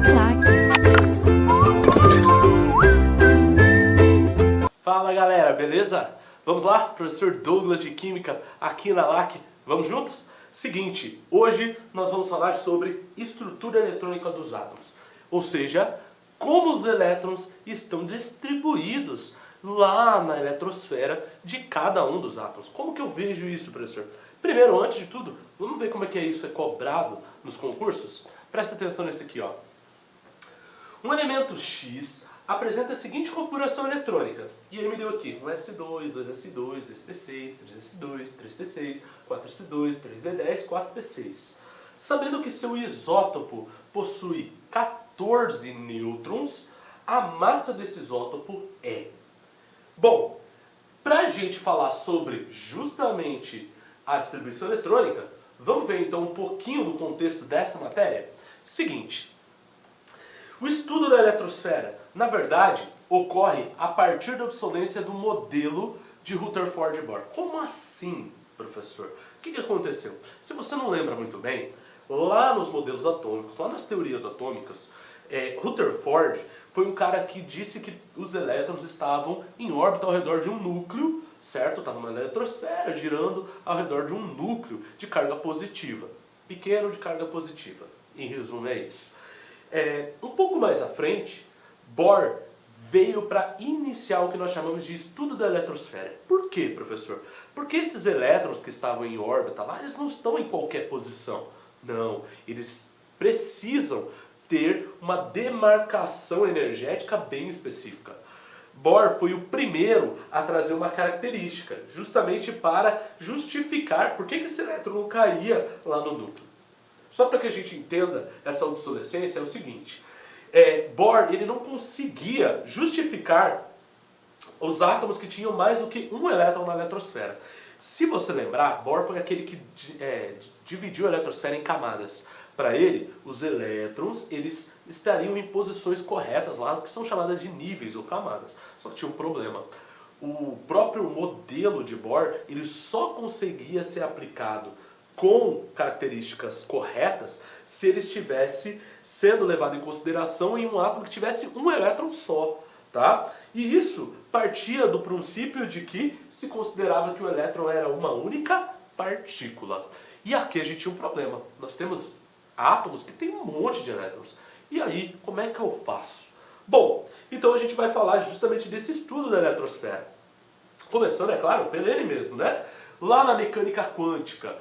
Uniclac. Fala galera, beleza? Vamos lá? Professor Douglas de Química aqui na LAC. Vamos juntos? Seguinte, hoje nós vamos falar sobre estrutura eletrônica dos átomos. Ou seja, como os elétrons estão distribuídos lá na eletrosfera de cada um dos átomos. Como que eu vejo isso, professor? Primeiro, antes de tudo, vamos ver como é que isso é cobrado nos concursos? Presta atenção nesse aqui, ó. Um elemento X apresenta a seguinte configuração eletrônica. E ele me deu aqui um S2, 2S2, 2P6, 3S2, 3P6, 4S2, 3D10, 4P6. Sabendo que seu isótopo possui 14 nêutrons, a massa desse isótopo é... Bom, para a gente falar sobre justamente a distribuição eletrônica, vamos ver então um pouquinho do contexto dessa matéria? Seguinte, o estudo da eletrosfera, na verdade, ocorre a partir da obsolência do modelo de Rutherford Bohr. Como assim, professor? O que aconteceu? Se você não lembra muito bem, lá nos modelos atômicos, lá nas teorias atômicas, Rutherford foi um cara que disse que os elétrons estavam em órbita ao redor de um núcleo, certo? Estava uma eletrosfera girando ao redor de um núcleo de carga positiva. Pequeno de carga positiva. Em resumo é isso. Um pouco mais à frente, Bohr veio para iniciar o que nós chamamos de estudo da eletrosfera. Por quê, professor? Porque esses elétrons que estavam em órbita lá, eles não estão em qualquer posição. Não, eles precisam ter uma demarcação energética bem específica. Bohr foi o primeiro a trazer uma característica, justamente para justificar por que esse elétron não caía lá no núcleo. Só para que a gente entenda essa obsolescência é o seguinte, Bohr ele não conseguia justificar os átomos que tinham mais do que um elétron na eletrosfera. Se você lembrar, Bohr foi aquele que dividiu a eletrosfera em camadas. Para ele, os elétrons eles estariam em posições corretas lá, que são chamadas de níveis ou camadas. Só que tinha um problema. O próprio modelo de Bohr ele só conseguia ser aplicado com características corretas se ele estivesse sendo levado em consideração em um átomo que tivesse um elétron só. Tá? E isso partia do princípio de que se considerava que o elétron era uma única partícula. E aqui a gente tinha um problema. Nós temos átomos que têm um monte de elétrons. E aí, como é que eu faço? Bom, então a gente vai falar justamente desse estudo da eletrosfera. Começando, é claro, pelo ele mesmo, né? Lá na mecânica quântica,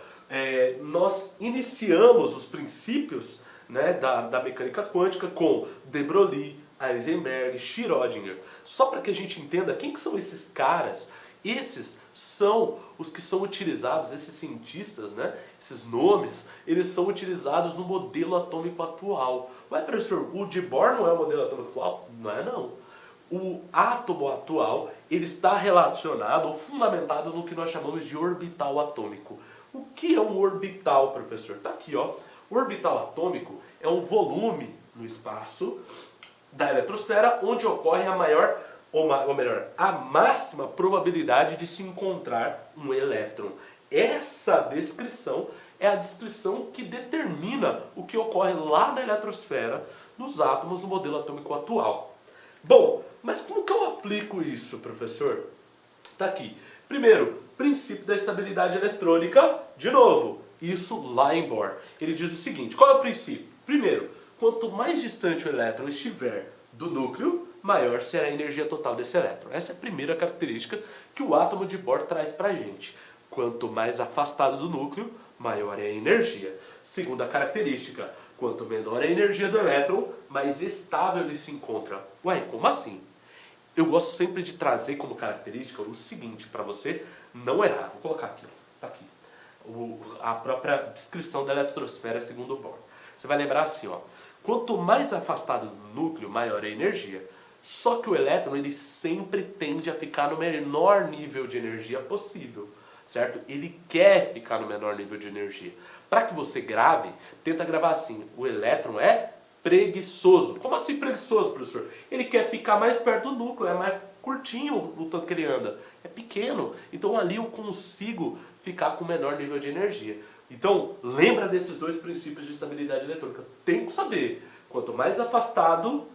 nós iniciamos os princípios, né, da mecânica quântica com de Broglie, Heisenberg, Schrödinger. Só para que a gente entenda quem que são esses caras, esses são os que são utilizados, esses cientistas, né, esses nomes, eles são utilizados no modelo atômico atual. Ué, professor, o de Bohr não é o modelo atômico atual? Não é não. O átomo atual, ele está relacionado ou fundamentado no que nós chamamos de orbital atômico. O que é um orbital, professor? Está aqui, ó. O orbital atômico é um volume no espaço da eletrosfera onde ocorre a maior, ou melhor, a máxima probabilidade de se encontrar um elétron. Essa descrição é a descrição que determina o que ocorre lá na eletrosfera nos átomos no modelo atômico atual. Bom, mas como que eu aplico isso, professor? Está aqui. Primeiro, princípio da estabilidade eletrônica, de novo, isso lá em Bohr. Ele diz o seguinte, qual é o princípio? Primeiro, quanto mais distante o elétron estiver do núcleo, maior será a energia total desse elétron. Essa é a primeira característica que o átomo de Bohr traz para a gente. Quanto mais afastado do núcleo, maior é a energia. Segunda característica, quanto menor é a energia do elétron, mais estável ele se encontra. Ué, como assim? Eu gosto sempre de trazer como característica o seguinte, para você não errar. Vou colocar aqui, tá aqui. A própria descrição da eletrosfera segundo Bohr. Você vai lembrar assim, ó. Quanto mais afastado do núcleo, maior é a energia. Só que o elétron ele sempre tende a ficar no menor nível de energia possível, certo? Ele quer ficar no menor nível de energia. Para que você grave, tenta gravar assim. O elétron é preguiçoso. Como assim preguiçoso, professor? Ele quer ficar mais perto do núcleo, é mais curtinho o tanto que ele anda. É pequeno. Então ali eu consigo ficar com menor nível de energia. Então, lembra desses dois princípios de estabilidade eletrônica. Tem que saber. Quanto mais afastado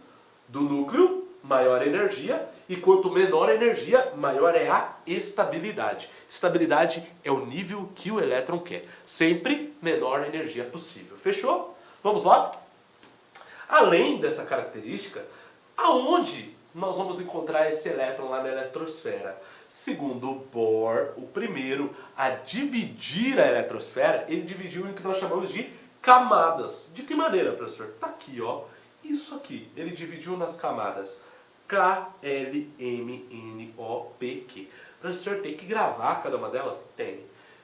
do núcleo, maior a energia, e quanto menor a energia, maior é a estabilidade. Estabilidade é o nível que o elétron quer. Sempre menor a energia possível. Fechou? Vamos lá? Além dessa característica, aonde nós vamos encontrar esse elétron lá na eletrosfera? Segundo Bohr, o primeiro a dividir a eletrosfera, ele dividiu em que nós chamamos de camadas. De que maneira, professor? Está aqui, ó. Isso aqui. Ele dividiu nas camadas K, L, M, N, O, P, Q. Professor, tem que gravar cada uma delas? Tem.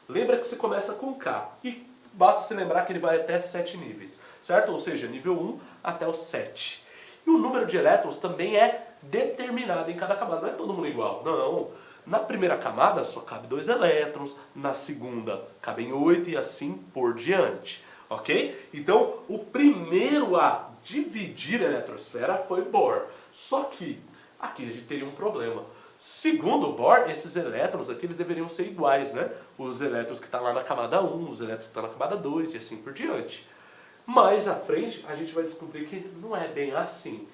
Lembra que você começa com K. E basta se lembrar que ele vai até 7 níveis. Certo? Ou seja, nível 1 até o 7. E o número de elétrons também é determinado em cada camada. Não é todo mundo igual. Não. Na primeira camada só cabe 2 elétrons. Na segunda cabem 8 e assim por diante. Ok? Então, o primeiro a dividir a eletrosfera foi Bohr. Só que aqui a gente teria um problema. Segundo Bohr, esses elétrons aqui eles deveriam ser iguais, né? Os elétrons que estão lá na camada 1, os elétrons que estão na camada 2 e assim por diante. Mais à frente, a gente vai descobrir que não é bem assim.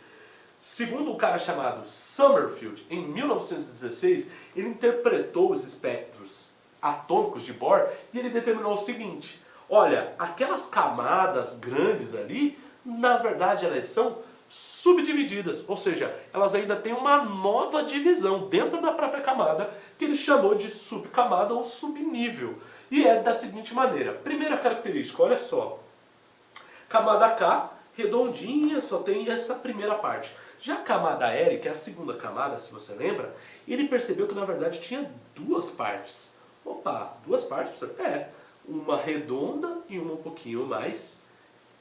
Segundo um cara chamado Summerfield, em 1916, ele interpretou os espectros atômicos de Bohr e ele determinou o seguinte: olha, aquelas camadas grandes ali, na verdade elas são subdivididas, ou seja, elas ainda têm uma nova divisão dentro da própria camada, que ele chamou de subcamada ou subnível. E é da seguinte maneira: primeira característica, olha só. Camada K, redondinha, só tem essa primeira parte. Já a camada L, que é a segunda camada, se você lembra, ele percebeu que na verdade tinha 2 partes. Opa, 2 partes? É, uma redonda e uma um pouquinho mais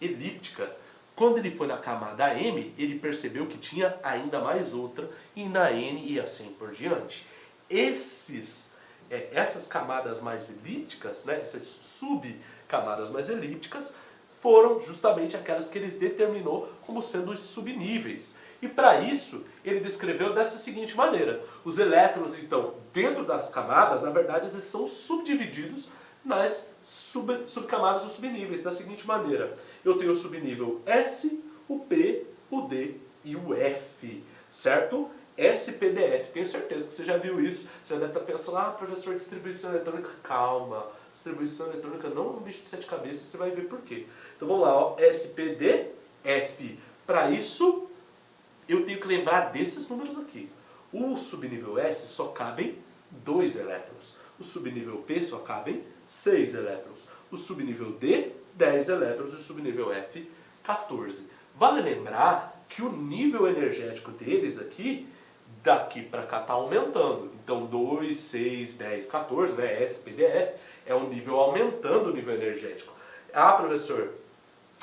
elíptica. Quando ele foi na camada M, ele percebeu que tinha ainda mais outra, e na N e assim por diante. Essas camadas mais elípticas, né, essas subcamadas mais elípticas, foram justamente aquelas que ele determinou como sendo os subníveis. E para isso, ele descreveu dessa seguinte maneira: os elétrons, então, dentro das camadas, na verdade, eles são subdivididos nas subcamadas ou subníveis, da seguinte maneira: eu tenho o subnível S, o P, o D e o F, certo? S, P, D, F. Tenho certeza que você já viu isso. Você já deve estar pensando: professor, distribuição eletrônica. Calma. Distribuição eletrônica não é um bicho de 7 cabeças, você vai ver por quê. Então vamos lá, ó. S, P, D, F. Para isso, eu tenho que lembrar desses números aqui. O subnível S só cabem 2 elétrons. O subnível P só cabem 6 elétrons. O subnível D, 10 elétrons. E o subnível F, 14. Vale lembrar que o nível energético deles aqui, daqui para cá, está aumentando. Então 2, 6, 10, 14, né? S, P, D, F, é um nível aumentando o nível energético. Ah, professor,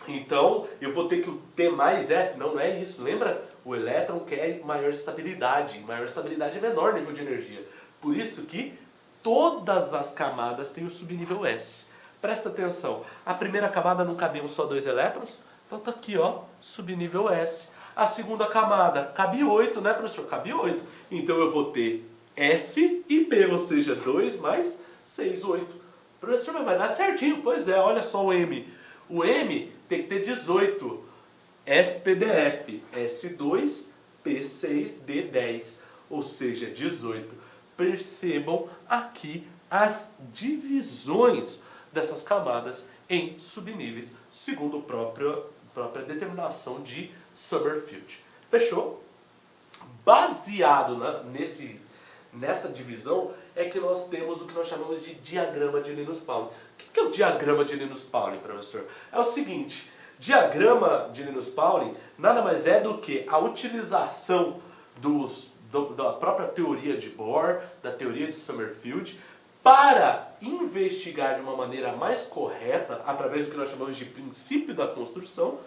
então eu vou ter que ter mais F? Não, não é isso. Lembra? O elétron quer maior estabilidade. Maior estabilidade é menor nível de energia. Por isso que todas as camadas têm o subnível S. Presta atenção. A primeira camada não cabiam só 2 elétrons? Então tá aqui, ó, subnível S. A segunda camada cabe 8, né, professor? Cabe 8. Então eu vou ter S e P, ou seja, 2 mais 6, 8. Professor, mas vai dar certinho. Pois é, olha só o M. O M tem que ter 18. SPDF, S2, P6, D10, ou seja, 18. Percebam aqui as divisões dessas camadas em subníveis, segundo a própria determinação de Summerfield. Fechou? Baseado nessa divisão é que nós temos o que nós chamamos de diagrama de Linus-Pauling. O que é o diagrama de Linus-Pauling, professor? É o seguinte: diagrama de Linus-Pauling nada mais é do que a utilização da própria teoria de Bohr, da teoria de Summerfield, para investigar de uma maneira mais correta, através do que nós chamamos de princípio da construção,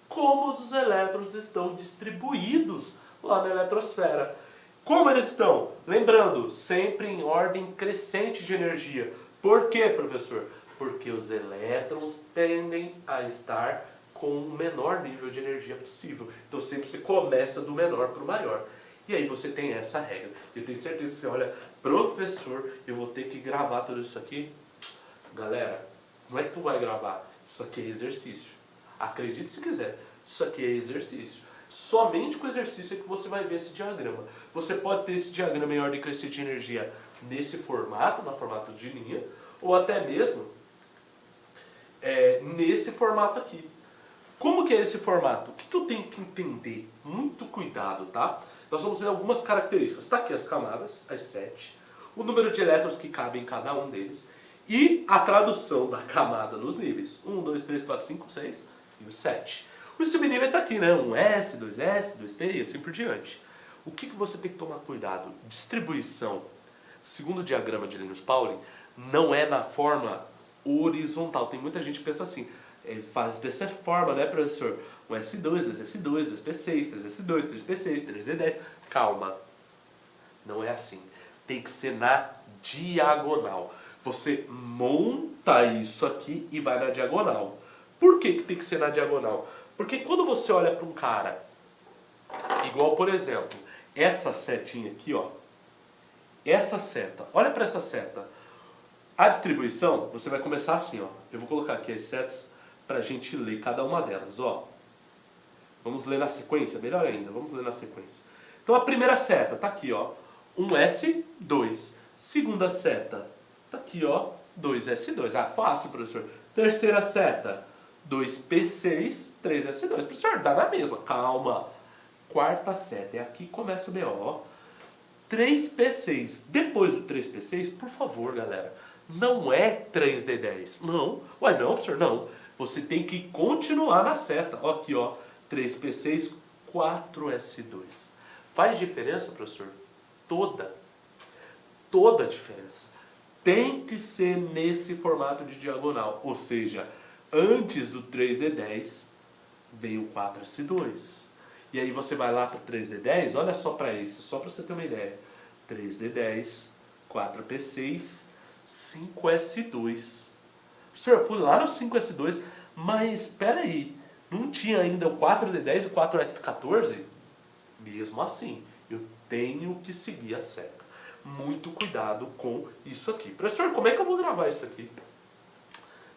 como os elétrons estão distribuídos lá na eletrosfera. Como eles estão? Lembrando, sempre em ordem crescente de energia. Por quê, professor? Porque os elétrons tendem a estar com o menor nível de energia possível. Então sempre você começa do menor para o maior. E aí você tem essa regra. Eu tenho certeza que você olha, professor, eu vou ter que gravar tudo isso aqui. Galera, não é que tu vai gravar. Isso aqui é exercício. Acredite se quiser. Isso aqui é exercício. Somente com exercício é que você vai ver esse diagrama. Você pode ter esse diagrama em ordem crescente de energia nesse formato, no formato de linha, ou até mesmo nesse formato aqui. Como que é esse formato? O que eu tenho que entender? Muito cuidado, tá? Nós vamos ver algumas características. Está aqui as camadas, as 7, o número de elétrons que cabem em cada um deles e a tradução da camada nos níveis. 1, 2, 3, 4, 5, 6 e o 7. Os subníveis está aqui, né? 1S, 2S, 2P e assim por diante. O que você tem que tomar cuidado? Distribuição, segundo o diagrama de Linus Pauling, não é na forma horizontal. Tem muita gente que pensa assim, faz dessa forma, né, professor? 1S2, 2S2, 2P6, 3S2, 3P6, 3D10. Calma, não é assim. Tem que ser na diagonal. Você monta isso aqui e vai na diagonal. Por que tem que ser na diagonal? Porque quando você olha para um cara, igual por exemplo, essa setinha aqui, ó, essa seta, olha para essa seta. A distribuição, você vai começar assim, ó. Eu vou colocar aqui as setas para a gente ler cada uma delas, ó. Vamos ler na sequência, melhor ainda, vamos ler na sequência. Então a primeira seta tá aqui, ó, 1S2. Segunda seta tá aqui, ó, 2S2. Ah, fácil, professor. Terceira seta, 2P6, 3S2. Professor, dá na mesma, calma. Quarta seta, é aqui que começa o BO, ó. 3P6. Depois do 3P6, por favor, galera, não é 3D10. Não. Ué, não, professor, não. Você tem que continuar na seta. Ó, aqui, ó. 3P6, 4S2. Faz diferença, professor? Toda. Toda a diferença. Tem que ser nesse formato de diagonal. Ou seja, antes do 3D10, vem o 4S2. E aí você vai lá para o 3D10, olha só para esse, só para você ter uma ideia. 3D10, 4P6, 5S2. Professor, eu fui lá no 5S2, mas espera aí, não tinha ainda o 4D10 e o 4F14? Mesmo assim, eu tenho que seguir a seta. Muito cuidado com isso aqui. Professor, como é que eu vou gravar isso aqui?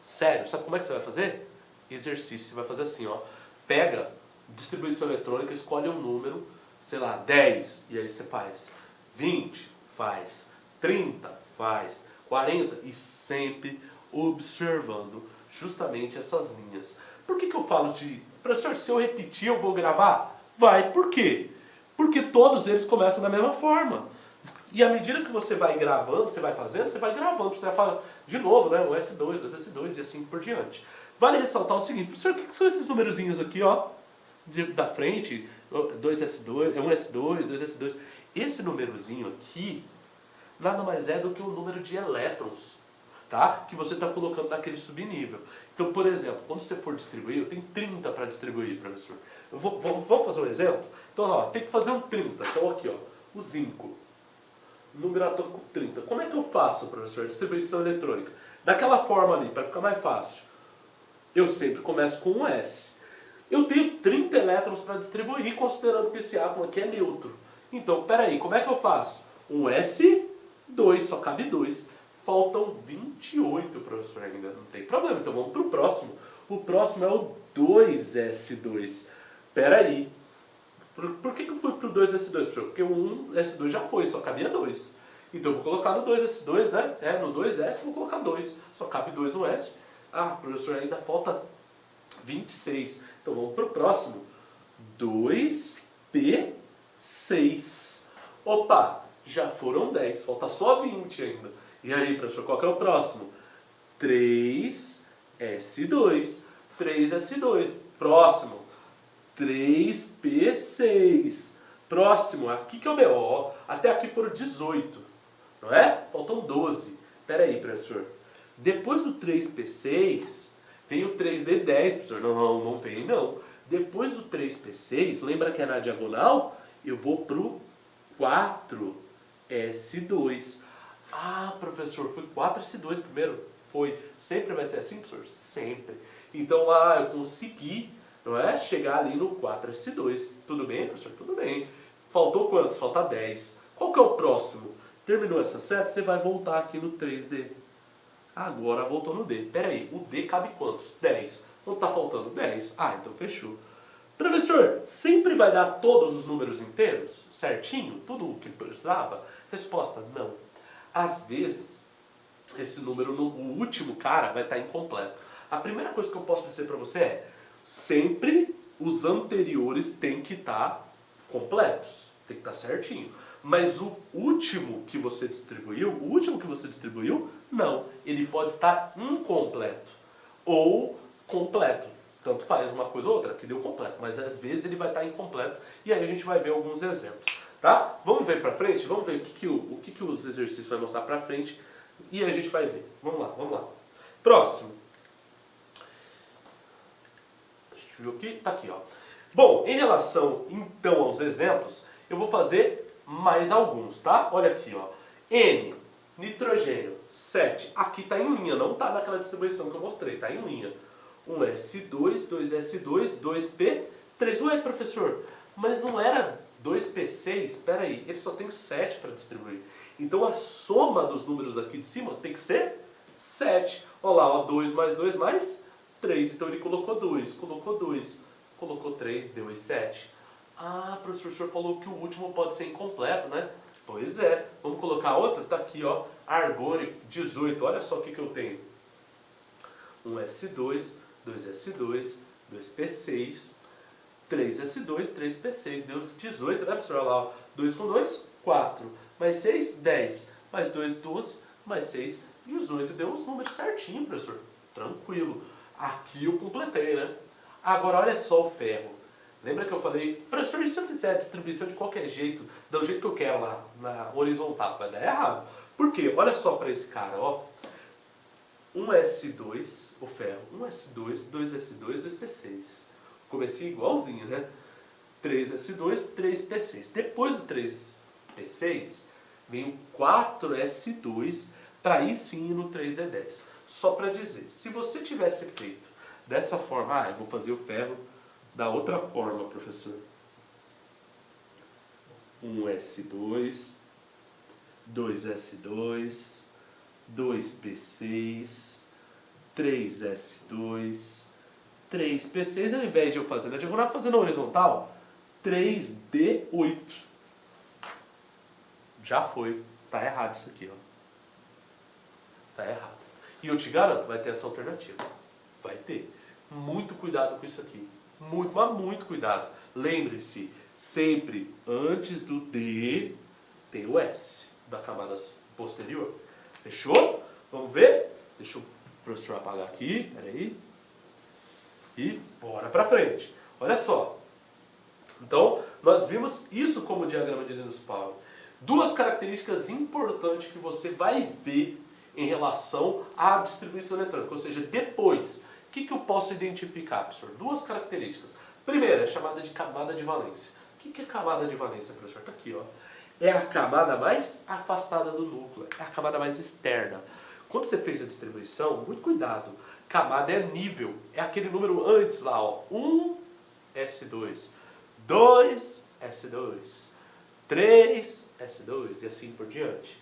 Sério, sabe como é que você vai fazer? Exercício, você vai fazer assim, ó. Pega distribuição eletrônica, escolhe um número, sei lá, 10, e aí você faz 20, faz 30, faz 40, e sempre observando justamente essas linhas. Por que eu falo de... Professor, se eu repetir eu vou gravar? Vai, por quê? Porque todos eles começam da mesma forma. E à medida que você vai gravando, você vai fazendo, você vai gravando. Você vai falar de novo, né? Um S2, 2S2 e assim por diante. Vale ressaltar o seguinte, professor, o que são esses numerozinhos aqui, ó? Da frente, 2S2, 1S2, 2S2. Esse númerozinho aqui nada mais é do que o número de elétrons, tá? Que você está colocando naquele subnível. Então, por exemplo, quando você for distribuir, eu tenho 30 para distribuir, professor. Vamos fazer um exemplo? Então, ó, tem que fazer um 30. Então, aqui, ó, o zinco. Número atômico 30. Como é que eu faço, professor? Distribuição eletrônica. Daquela forma ali, para ficar mais fácil. Eu sempre começo com um S. Eu tenho 30 elétrons para distribuir, considerando que esse átomo aqui é neutro. Então, peraí, como é que eu faço? Um S2, só cabe 2. Faltam 28, professor, ainda. Não tem problema, então vamos para o próximo. O próximo é o 2S2. Peraí. Por que eu fui para o 2S2, professor? Porque o 1S2 já foi, só cabia 2. Então eu vou colocar no 2S2, né? No 2S eu vou colocar 2. Só cabe 2 no S. Ah, professor, ainda falta 26. Então vamos para o próximo. 2P6. Opa, já foram 10. Falta só 20 ainda. E aí, professor, qual que é o próximo? 3S2. 3S2. Próximo. 3P6. Próximo. Aqui que é o BO. Até aqui foram 18. Não é? Faltam 12. Espera aí, professor. Depois do 3P6... Tem o 3D10, professor. Não, não vem não. Depois do 3P6, lembra que é na diagonal? Eu vou pro 4S2. Ah, professor, foi 4S2 primeiro? Foi. Sempre vai ser assim, professor? Sempre. Então lá eu consegui, não é? Chegar ali no 4S2. Tudo bem, professor? Tudo bem. Faltou quantos? Falta 10. Qual que é o próximo? Terminou essa seta, você vai voltar aqui no 3D. Agora voltou no D. Pera aí, o D cabe quantos? 10. Então tá faltando 10. Ah, então fechou. Professor, sempre vai dar todos os números inteiros? Certinho? Tudo o que precisava? Resposta, não. Às vezes, esse número, o último cara, vai estar incompleto. A primeira coisa que eu posso dizer para você é, sempre os anteriores têm que estar completos, tem que estar certinho. Mas o último que você distribuiu, não, ele pode estar incompleto ou completo. Tanto faz uma coisa ou outra, que deu completo, mas às vezes ele vai estar incompleto e aí a gente vai ver alguns exemplos, tá? Vamos ver pra frente, vamos ver o que os exercícios vai mostrar pra frente e a gente vai ver. Vamos lá. Próximo. Deixa eu ver aqui, tá aqui, ó. Bom, em relação então aos exemplos, eu vou fazer mais alguns, tá? Olha aqui, ó. N, nitrogênio, 7. Aqui tá em linha, não tá naquela distribuição que eu mostrei, tá em linha. 1s2, 2s2, 2p3. Ué, professor, mas não era 2p6? Espera aí, ele só tem 7 para distribuir. Então a soma dos números aqui de cima tem que ser 7. Olha lá, ó, 2 mais 2 mais 3. Então ele colocou 2, colocou 3, deu 7. Ah, professor, o senhor falou que o último pode ser incompleto, né? Pois é. Vamos colocar outro? Tá aqui, ó. Argônio, 18. Olha só o que eu tenho. 1s2, 2s2, 2p6, 3s2, 3p6. Deu 18, né, professor? Olha lá, ó. 2 com 2, 4. Mais 6, 10. Mais 2, 12. Mais 6, 18. Deu os números certinho, professor. Tranquilo. Aqui eu completei, né? Agora, olha só o ferro. Lembra que eu falei, professor, e se eu fizer a distribuição de qualquer jeito, do jeito que eu quero lá, na horizontal, vai dar errado? Por quê? Olha só para esse cara, ó. 1s2, o ferro, 1s2, 2s2, 2p6. Comecei igualzinho, né? 3s2, 3p6. Depois do 3p6, vem o 4s2, para ir sim no 3d10. Só para dizer, se você tivesse feito dessa forma, eu vou fazer o ferro da outra forma, professor. 1s2, 2s2, 2p6, 3s2, 3p6, ao invés de eu fazer na diagonal, fazendo na horizontal, 3d8. Já foi. Tá errado isso aqui, ó. Tá errado. E eu te garanto, vai ter essa alternativa. Vai ter. Muito cuidado com isso aqui. Muito, mas muito cuidado. Lembre-se, sempre antes do D tem o S da camada posterior. Fechou? Vamos ver? Deixa o professor apagar aqui. Peraí. E bora pra frente. Olha só. Então, nós vimos isso como diagrama de Linus Pauling. Duas características importantes que você vai ver em relação à distribuição eletrônica. Ou seja, depois, o que eu posso identificar, professor? Duas características. Primeira, é chamada de camada de valência. O que é camada de valência, professor? Está aqui, ó. É a camada mais afastada do núcleo. É a camada mais externa. Quando você fez a distribuição, muito cuidado. Camada é nível. É aquele número antes lá, ó. 1s2, 2s2, 3s2 e assim por diante.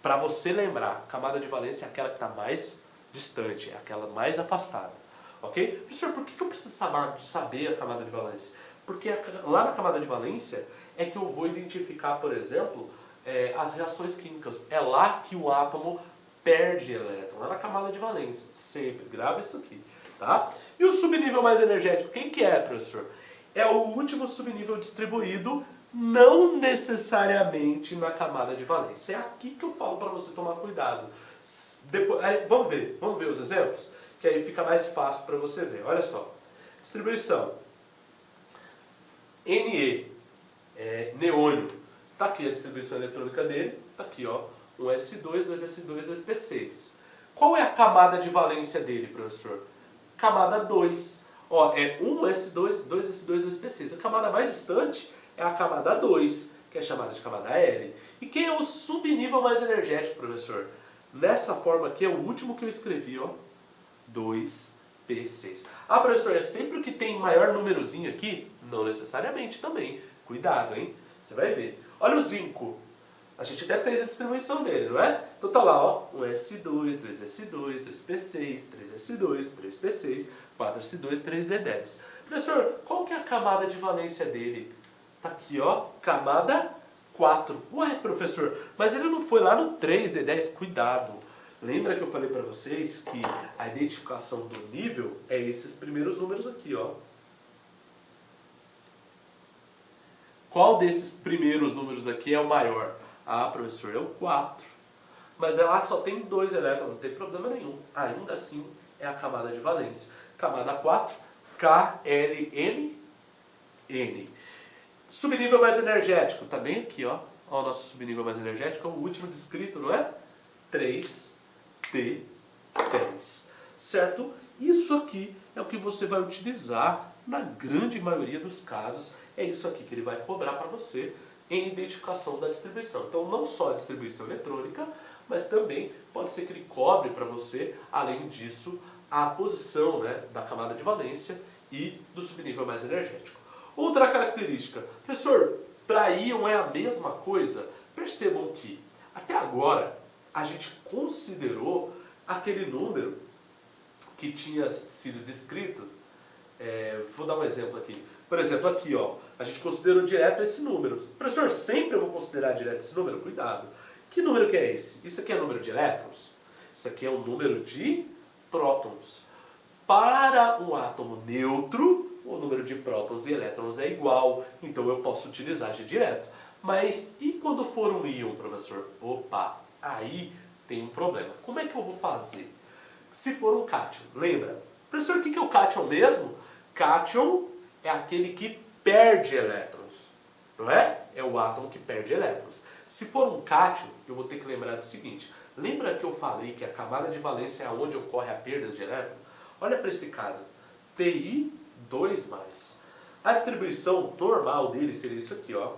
Para você lembrar, camada de valência é aquela que está mais distante, é aquela mais afastada. Ok? Professor, por que eu preciso saber a camada de valência? Porque lá na camada de valência é que eu vou identificar, por exemplo, as reações químicas. É lá que o átomo perde elétron, lá na camada de valência. Sempre, grava isso aqui. Tá? E o subnível mais energético, quem que é, professor? É o último subnível distribuído, não necessariamente na camada de valência. É aqui que eu falo para você tomar cuidado. Depois, vamos ver os exemplos? Que aí fica mais fácil para você ver. Olha só. Distribuição. Ne, neônio. Está aqui a distribuição eletrônica dele. Está aqui, ó. 1s2, 2s2, 2p6. Qual é a camada de valência dele, professor? Camada 2. Ó, é 1s2, 2s2, 2p6. A camada mais distante é a camada 2, que é chamada de camada L. E quem é o subnível mais energético, professor? Nessa forma aqui é o último que eu escrevi, ó. 2p6. Ah, professor, é sempre o que tem maior númerozinho aqui? Não necessariamente também. Cuidado, hein? Você vai ver. Olha o zinco. A gente até fez a distribuição dele, não é? Então tá lá, ó. 1s2, 2s2, 2p6, 3s2, 3p6, 4s2, 3d10. Professor, qual que é a camada de valência dele? Tá aqui, ó, camada 4. Ué, professor, mas ele não foi lá no 3D10? Cuidado. Lembra que eu falei para vocês que a identificação do nível é esses primeiros números aqui, ó. Qual desses primeiros números aqui é o maior? Ah, professor, é o 4. Mas lá só tem 2 elétrons, não tem problema nenhum. Ainda assim, é a camada de valência. Camada 4, KLNN. Subnível mais energético, tá bem aqui, ó. Ó, o nosso subnível mais energético é o último descrito, não é? 3D10. Certo? Isso aqui é o que você vai utilizar na grande maioria dos casos. É isso aqui que ele vai cobrar para você em identificação da distribuição. Então, não só a distribuição eletrônica, mas também pode ser que ele cobre para você, além disso, a posição, né, da camada de valência e do subnível mais energético. Outra característica, professor, para íon é a mesma coisa? Percebam que, até agora, a gente considerou aquele número que tinha sido descrito. Vou dar um exemplo aqui. Por exemplo, aqui, ó, a gente considerou direto esse número. Professor, sempre eu vou considerar direto esse número? Cuidado. Que número que é esse? Isso aqui é número de elétrons? Isso aqui é um número de prótons. Para um átomo neutro, o número de prótons e elétrons é igual. Então eu posso utilizar G direto. Mas e quando for um íon, professor? Opa, aí tem um problema. Como é que eu vou fazer? Se for um cátion, lembra? Professor, o que é o cátion mesmo? Cátion é aquele que perde elétrons, não é? É o átomo que perde elétrons. Se for um cátion, eu vou ter que lembrar do seguinte. Lembra que eu falei que a camada de valência é onde ocorre a perda de elétrons? Olha para esse caso. Ti2+. A distribuição normal dele seria isso aqui, ó.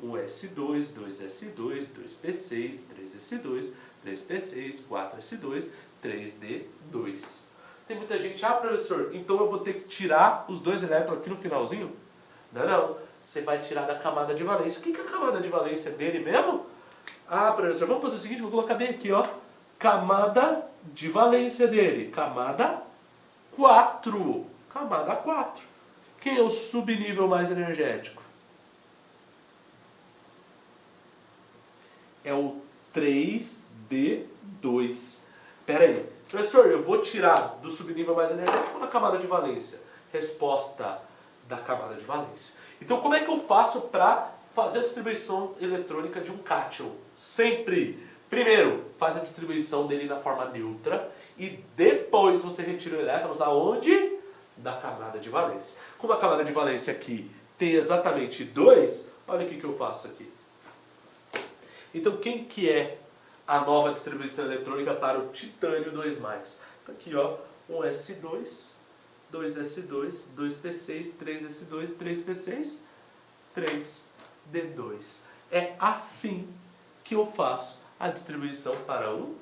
1s2, 2s2, 2p6, 3s2, 3p6, 4s2, 3d2. Tem muita gente, professor, então eu vou ter que tirar os 2 elétrons aqui no finalzinho? Não. Você vai tirar da camada de valência. O que é a camada de valência dele mesmo? Professor, vamos fazer o seguinte, vou colocar bem aqui, ó. Camada de valência dele. Camada 4. Camada 4. Quem é o subnível mais energético? É o 3D2. Pera aí. Professor, eu vou tirar do subnível mais energético na camada de valência. Resposta da camada de valência. Então, como é que eu faço para fazer a distribuição eletrônica de um cátion? Sempre, primeiro, faz a distribuição dele na forma neutra e depois você retira o elétrons da onde? Da camada de valência. Como a camada de valência aqui tem exatamente 2, olha o que eu faço aqui. Então, quem que é a nova distribuição eletrônica para o titânio 2+? Aqui, ó, 1s2, 2s2, 2p6, 3s2, 3p6, 3d2. É assim que eu faço a distribuição para um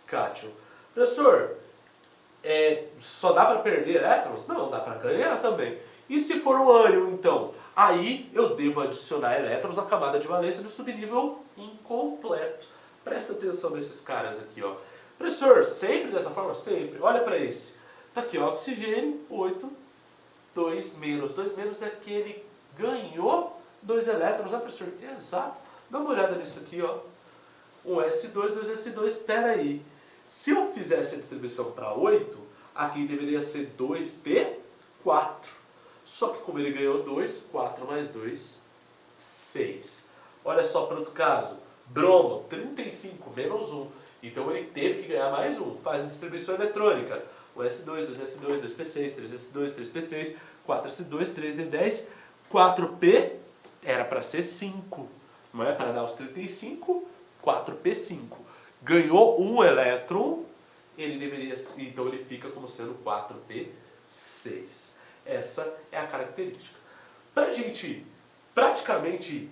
cátion. Professor, só dá para perder elétrons? Não, dá para ganhar também. E se for um ânion, então? Aí eu devo adicionar elétrons à camada de valência do subnível incompleto. Presta atenção nesses caras aqui, ó. Professor, sempre dessa forma? Sempre. Olha para esse. Tá aqui, ó, oxigênio, 8, 2-. 2- é que ele ganhou 2 elétrons, professor? Exato. Dá uma olhada nisso aqui, ó. 1s2, 2s2, peraí. Se eu fizesse a distribuição para 8, aqui deveria ser 2p4. Só que como ele ganhou 2, 4 mais 2, 6. Olha só para outro caso. Bromo, 35 menos 1. Então ele teve que ganhar mais 1. Faz a distribuição eletrônica. 1s2, 2s2, 2p6, 3s2, 3p6, 4s2, 3d10, 4p era para ser 5. Não é para dar os 35, 4p5. Ganhou 1 elétron, ele deveria, então ele fica como sendo 4p6. Essa é a característica. Para a gente praticamente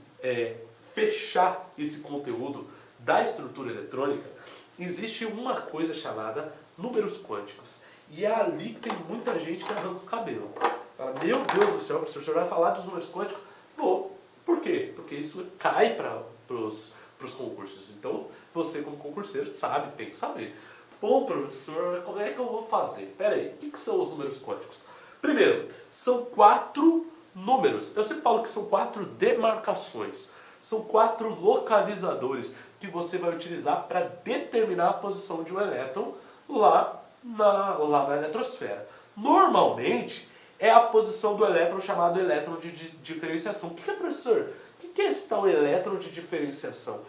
fechar esse conteúdo da estrutura eletrônica, existe uma coisa chamada números quânticos. E é ali que tem muita gente que arranca os cabelos. Fala, meu Deus do céu, professor, o senhor vai falar dos números quânticos? Vou. Por quê? Porque isso cai para os concursos. Então, você como concurseiro sabe, tem que saber. Bom, professor, como é que eu vou fazer? Pera aí, o que são os números quânticos? Primeiro, são 4 números. Eu sempre falo que são 4 demarcações. São 4 localizadores que você vai utilizar para determinar a posição de um elétron lá na eletrosfera. Normalmente, é a posição do elétron chamado elétron de diferenciação. O que é, professor? O que é esse tal elétron de diferenciação?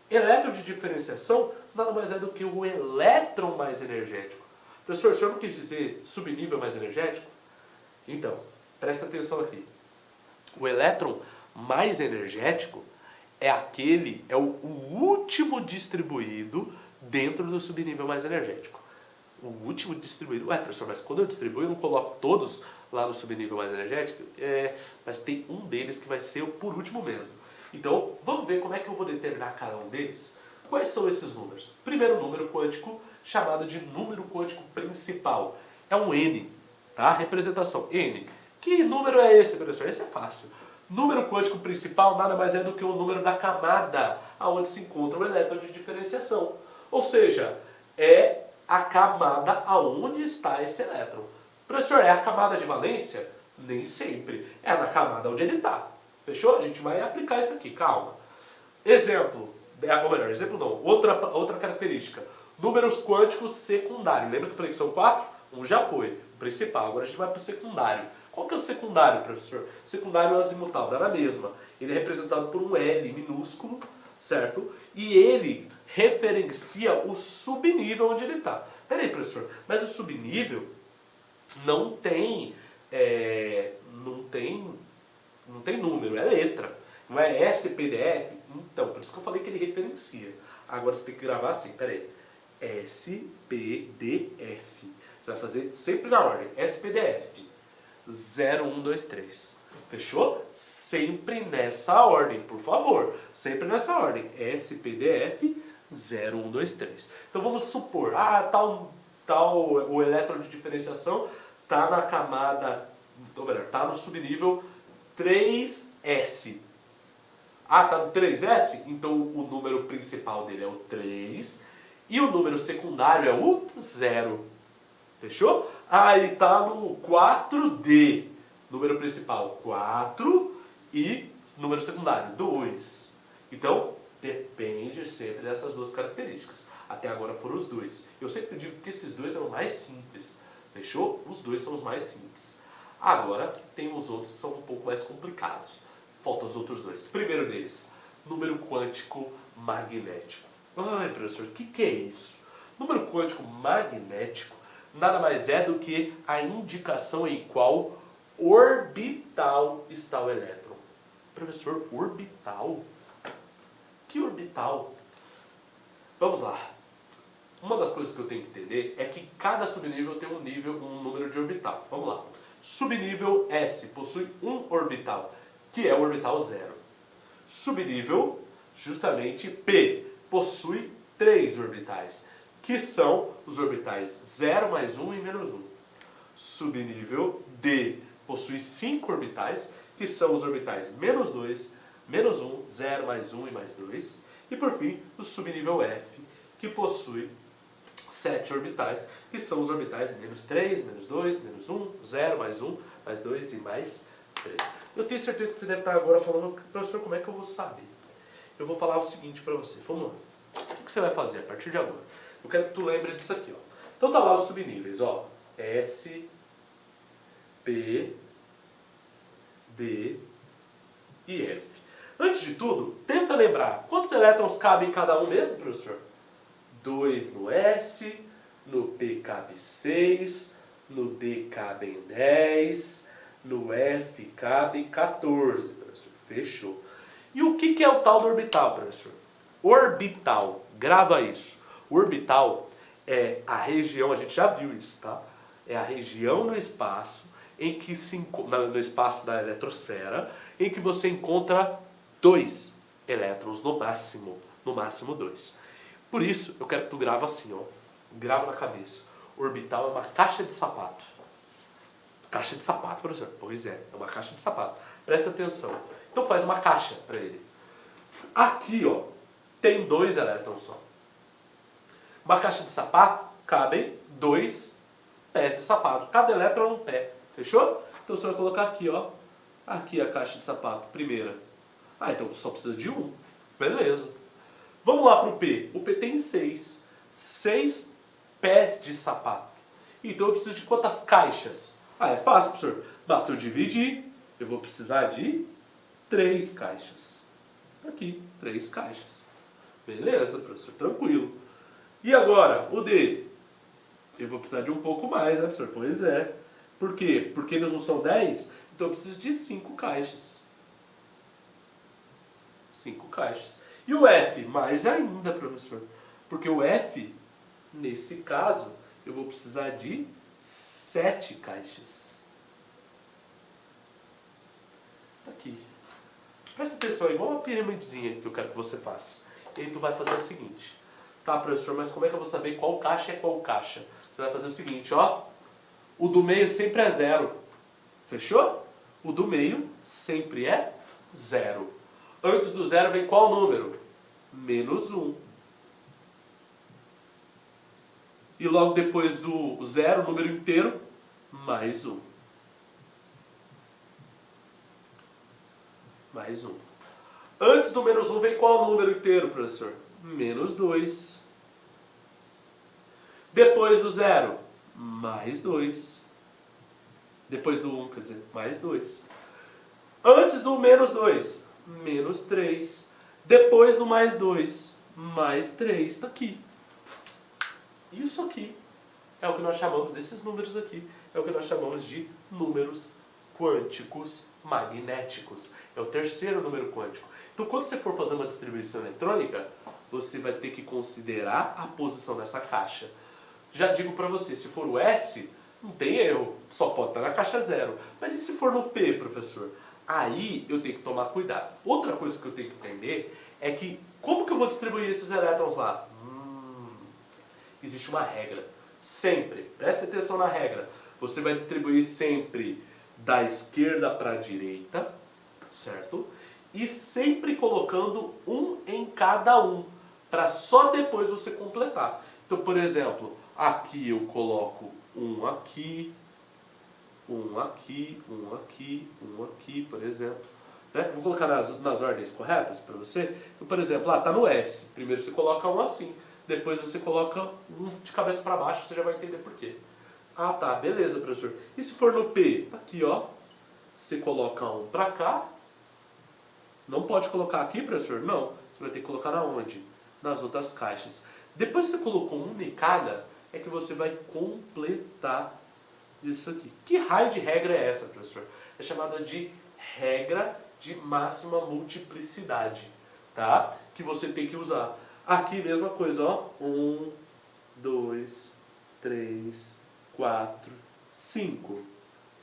Elétron de diferenciação nada mais é do que o elétron mais energético. Professor, o senhor não quis dizer subnível mais energético? Então, presta atenção aqui. O elétron mais energético é o último distribuído dentro do subnível mais energético. O último distribuído. Ué, professor, mas quando eu distribuo, eu não coloco todos lá no subnível mais energético? Mas tem um deles que vai ser o por último mesmo. Então, vamos ver como é que eu vou determinar cada um deles. Quais são esses números? Primeiro número quântico, chamado de número quântico principal. É um N, tá? Representação N. Que número é esse, professor? Esse é fácil. Número quântico principal nada mais é do que o número da camada onde se encontra o elétron de diferenciação. Ou seja, é a camada aonde está esse elétron. Professor, é a camada de valência? Nem sempre. É na camada onde ele está. Fechou? A gente vai aplicar isso aqui, calma. Exemplo, ou melhor, exemplo não, outra característica. Números quânticos secundários. Lembra que eu falei que são 4? Um já foi, o principal. Agora a gente vai para o secundário. Qual que é o secundário, professor? Secundário é azimutal, dá na mesma. Ele é representado por um L minúsculo, certo? E ele referencia o subnível onde ele está. Peraí, professor, mas o subnível não tem número, é letra. Não é SPDF? Então, por isso que eu falei que ele referencia. Agora você tem que gravar assim, peraí. SPDF. Você vai fazer sempre na ordem. SPDF. 0, 1, 2, 3. Fechou? Sempre nessa ordem, por favor. Sempre nessa ordem. SPDF 0, 1, 2, 3. Então vamos supor, o elétron de diferenciação está na camada, ou melhor, está no subnível 3S. Está no 3S? Então o número principal dele é o 3 e o número secundário é o 0. Fechou? Ele está no 4D. Número principal 4 e número secundário 2. Então, depende sempre dessas duas características. Até agora foram os dois. Eu sempre digo que esses dois são os mais simples. Fechou? Os dois são os mais simples. Agora, tem os outros que são um pouco mais complicados. Faltam os outros dois. Primeiro deles, número quântico magnético. Ai, professor, o que é isso? Número quântico magnético nada mais é do que a indicação em qual orbital está o elétron. Professor, orbital? Que orbital? Vamos lá. Uma das coisas que eu tenho que entender é que cada subnível tem um número de orbital. Vamos lá. Subnível S possui um orbital, que é o orbital 0. Subnível, justamente, P, possui 3 orbitais, que são os orbitais 0, mais 1 e menos 1. Subnível D possui 5 orbitais, que são os orbitais menos 2, menos 1, 0, mais 1 e mais 2. E por fim, o subnível F, que possui 7 orbitais, que são os orbitais menos 3, menos 2, menos 1, 0, mais 1, mais 2 e mais 3. Eu tenho certeza que você deve estar agora falando, professor, como é que eu vou saber? Eu vou falar o seguinte para você. Vamos lá. O que você vai fazer a partir de agora? Eu quero que tu lembre disso aqui, ó. Então tá lá os subníveis, ó. S, P, D e F. Antes de tudo, tenta lembrar quantos elétrons cabem em cada um mesmo, professor? 2 no S, no P cabe 6, no D cabem 10, no F cabe 14, professor. Fechou. E o que é o tal do orbital, professor? Orbital, grava isso. O orbital é a região, a gente já viu isso, tá? É a região no espaço em que no espaço da eletrosfera, em que você encontra 2 elétrons no máximo 2. Por isso, eu quero que tu grava assim, ó. Grava na cabeça. Orbital é uma caixa de sapato. Caixa de sapato, professor? Pois é uma caixa de sapato. Presta atenção. Então faz uma caixa para ele. Aqui, ó, tem 2 elétrons só. Uma caixa de sapato cabem 2 pés de sapato. Cada elétron é um pé. Fechou? Então você vai colocar aqui, ó. Aqui a caixa de sapato, primeira. Ah, então só precisa de um. Beleza. Vamos lá para o P. O P tem 6. 6 pés de sapato. Então eu preciso de quantas caixas? Ah, é fácil, professor. Basta eu dividir. Eu vou precisar de 3 caixas. Aqui, 3 caixas. Beleza, professor. Tranquilo. E agora, o D? Eu vou precisar de um pouco mais, né, professor? Pois é. Por quê? Porque eles não são 10, então eu preciso de 5 caixas. 5 caixas. E o F? Mais ainda, professor. Porque o F, nesse caso, eu vou precisar de 7 caixas. Tá aqui. Presta atenção, é igual uma piramidezinha que eu quero que você faça. E aí tu vai fazer o seguinte. Tá, professor, mas como é que eu vou saber qual caixa é qual caixa? Você vai fazer o seguinte, ó. O do meio sempre é 0. Fechou? O do meio sempre é 0. Antes do 0 vem qual número? Menos 1. E logo depois do 0, o número inteiro, mais 1. Mais 1. Antes do menos 1 vem qual número inteiro, professor? Menos 2. Depois do 0, mais 2. Depois do 1, quer dizer, mais 2. Antes do menos 2, menos 3. Depois do mais 2, mais 3. Está aqui. Isso aqui é o que nós chamamos, esses números aqui, é o que nós chamamos de números quânticos magnéticos. É o terceiro número quântico. Então, quando você for fazer uma distribuição eletrônica, você vai ter que considerar a posição dessa caixa. Já digo para você, se for o S, não tem erro, só pode estar na caixa 0. Mas e se for no P, professor? Aí eu tenho que tomar cuidado. Outra coisa que eu tenho que entender é que, como que eu vou distribuir esses elétrons lá? Existe uma regra. Sempre, preste atenção na regra. Você vai distribuir sempre da esquerda para a direita, certo? E sempre colocando um em cada um, para só depois você completar. Então, por exemplo, aqui eu coloco um aqui, um aqui, um aqui, um aqui, por exemplo. Né? Vou colocar nas ordens corretas para você. Então, por exemplo, está no S. Primeiro você coloca um assim, depois você coloca um de cabeça para baixo, você já vai entender por quê. Ah, tá, beleza, professor. E se for no P? Tá aqui, ó. Você coloca um para cá. Não pode colocar aqui, professor? Não. Você vai ter que colocar aonde? Nas outras caixas. Depois que você colocou um em cada, é que você vai completar isso aqui. Que raio de regra é essa, professor? É chamada de regra de máxima multiplicidade, tá? Que você tem que usar. Aqui, mesma coisa, ó. 1, 2, 3, 4, 5.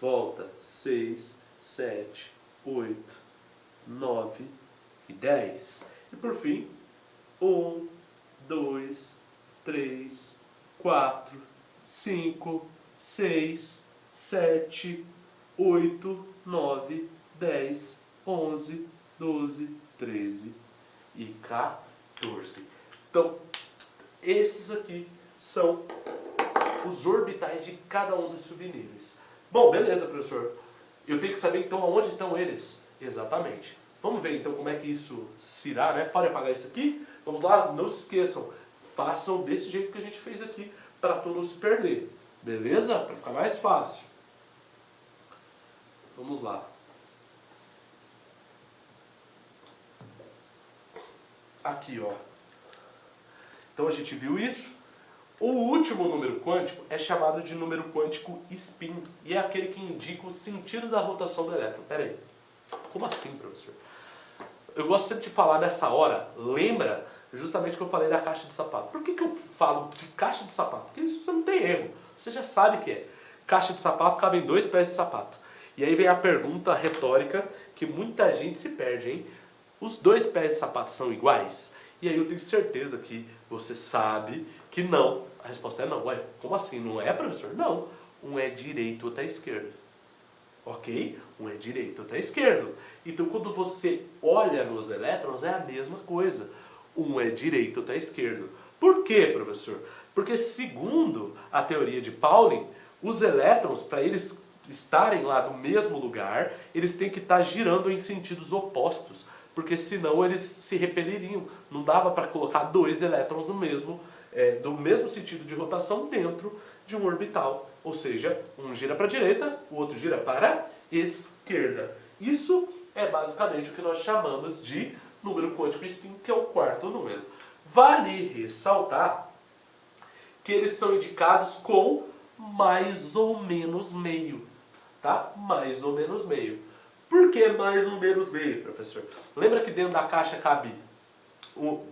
Volta. 6, 7, 8, 9 e 10. E por fim, 1, 2, 3, 4, 5, 6, 7, 8, 9, 10, 11, 12, 13 e 14. Então, esses aqui são os orbitais de cada um dos subníveis. Bom, beleza, professor. Eu tenho que saber então aonde estão eles. Exatamente. Vamos ver então como é que isso se irá, né? Pode apagar isso aqui. Vamos lá, não se esqueçam. Façam desse jeito que a gente fez aqui, para tu não se perder. Beleza? Para ficar mais fácil. Vamos lá. Aqui, ó. Então a gente viu isso. O último número quântico é chamado de número quântico spin. E é aquele que indica o sentido da rotação do elétron. Pera aí. Como assim, professor? Eu gosto sempre de falar nessa hora. Lembra justamente que eu falei da caixa de sapato. Por que eu falo de caixa de sapato? Porque isso você não tem erro. Você já sabe que é. Caixa de sapato cabem 2 pés de sapato. E aí vem a pergunta retórica que muita gente se perde, hein? Os 2 pés de sapato são iguais? E aí eu tenho certeza que você sabe que não. A resposta é não. Ué, como assim? Não é, professor? Não. Um é direito, outro é esquerdo. Ok? Um é direito, outro é esquerdo. Então quando você olha nos elétrons é a mesma coisa. Um é direito, outro é esquerdo. Por quê, professor? Porque segundo a teoria de Pauling, os elétrons, para eles estarem lá no mesmo lugar, eles têm que estar girando em sentidos opostos, porque senão eles se repeliriam. Não dava para colocar dois elétrons do mesmo sentido de rotação dentro de um orbital. Ou seja, um gira para a direita, o outro gira para a esquerda. Isso é basicamente o que nós chamamos de número quântico spin, que é o quarto número. Vale ressaltar que eles são indicados com mais ou menos meio. Tá? Mais ou menos meio. Por que mais ou menos meio, professor? Lembra que dentro da caixa cabe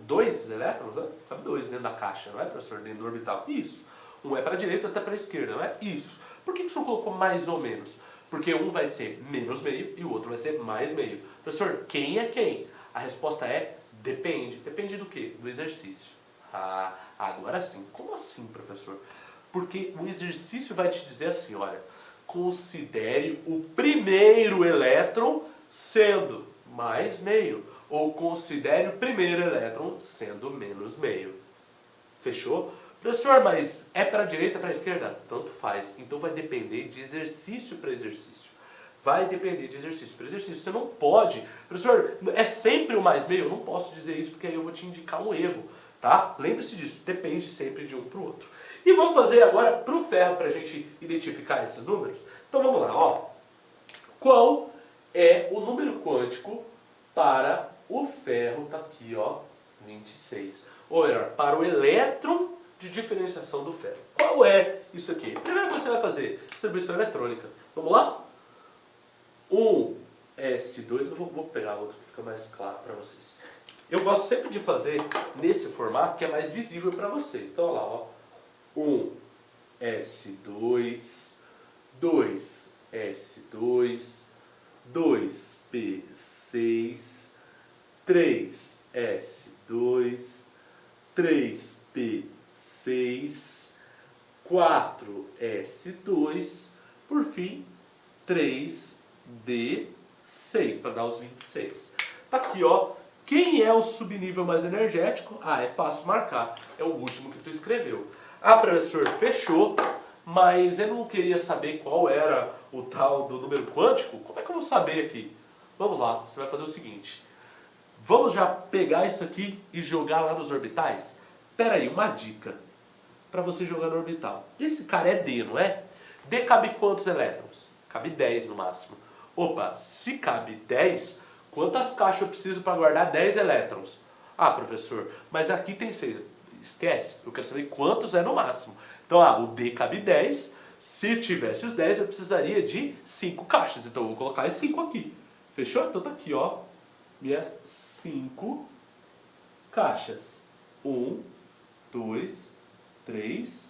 dois elétrons? Né? Cabe dois dentro da caixa, não é, professor? Dentro do orbital. Isso. Um é para a direita e outro é para a esquerda, não é? Isso. Por que o senhor colocou mais ou menos? Porque um vai ser menos meio e o outro vai ser mais meio. Professor, quem é quem? A resposta é depende. Depende do quê? Do exercício. Ah, agora sim. Como assim, professor? Porque o exercício vai te dizer assim, olha, considere o primeiro elétron sendo mais meio, ou considere o primeiro elétron sendo menos meio. Fechou? Professor, mas é para a direita ou para a esquerda? Tanto faz. Então vai depender de exercício para exercício. Vai depender de exercício para exercício. Você não pode. Professor, é sempre o mais meio? Eu não posso dizer isso porque aí eu vou te indicar um erro. Tá? Lembre-se disso. Depende sempre de um para o outro. E vamos fazer agora para o ferro para a gente identificar esses números. Então vamos lá. Ó. Qual é o número quântico para o ferro? Está aqui, ó, 26. Ou melhor, para o elétron de diferenciação do ferro. Qual é isso aqui? Primeiro que você vai fazer, distribuição eletrônica. Vamos lá? 1s2, eu vou pegar outro que fica mais claro para vocês. Eu gosto sempre de fazer nesse formato que é mais visível para vocês. Então, olha lá, ó. 1s2, 2s2, 2p6, 3s2, 3p6, 4s2, por fim, 3d6, para dar os 26. Tá aqui, ó. Quem é o subnível mais energético? Ah, é fácil marcar. É o último que tu escreveu. Ah, professor, fechou, mas eu não queria saber qual era o tal do número quântico. Como é que eu vou saber aqui? Vamos lá, você vai fazer o seguinte. Vamos já pegar isso aqui e jogar lá nos orbitais? Espera aí, uma dica para você jogar no orbital. Esse cara é D, não é? D cabe quantos elétrons? Cabe 10 no máximo. Opa, se cabe 10, quantas caixas eu preciso para guardar 10 elétrons? Ah, professor, mas aqui tem 6. Esquece, eu quero saber quantos é no máximo. Então, o D cabe 10. Se tivesse os 10, eu precisaria de 5 caixas. Então, eu vou colocar as 5 aqui. Fechou? Então, tá aqui, ó. Minhas 5 caixas. 1, 2, 3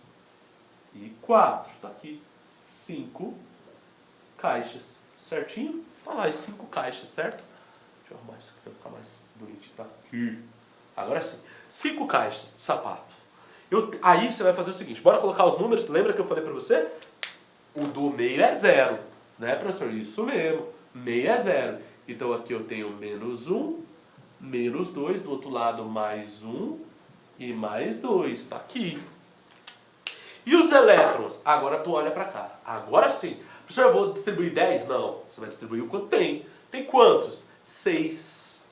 e 4. Tá aqui. 5 caixas. Certinho? Tá lá, as 5 caixas, certo? Deixa eu arrumar isso aqui para ficar mais bonitinho. Tá aqui. Agora sim. 5 caixas de sapato. Aí você vai fazer o seguinte. Bora colocar os números. Lembra que eu falei para você? O do meio é 0. Né, professor? Isso mesmo. Meio é 0. Então aqui eu tenho menos 1, menos 2. Do outro lado mais 1 e mais 2. Está aqui. E os elétrons? Agora tu olha para cá. Agora sim. Professor, eu vou distribuir 10? Não. Você vai distribuir o quanto tem. Tem quantos? 6.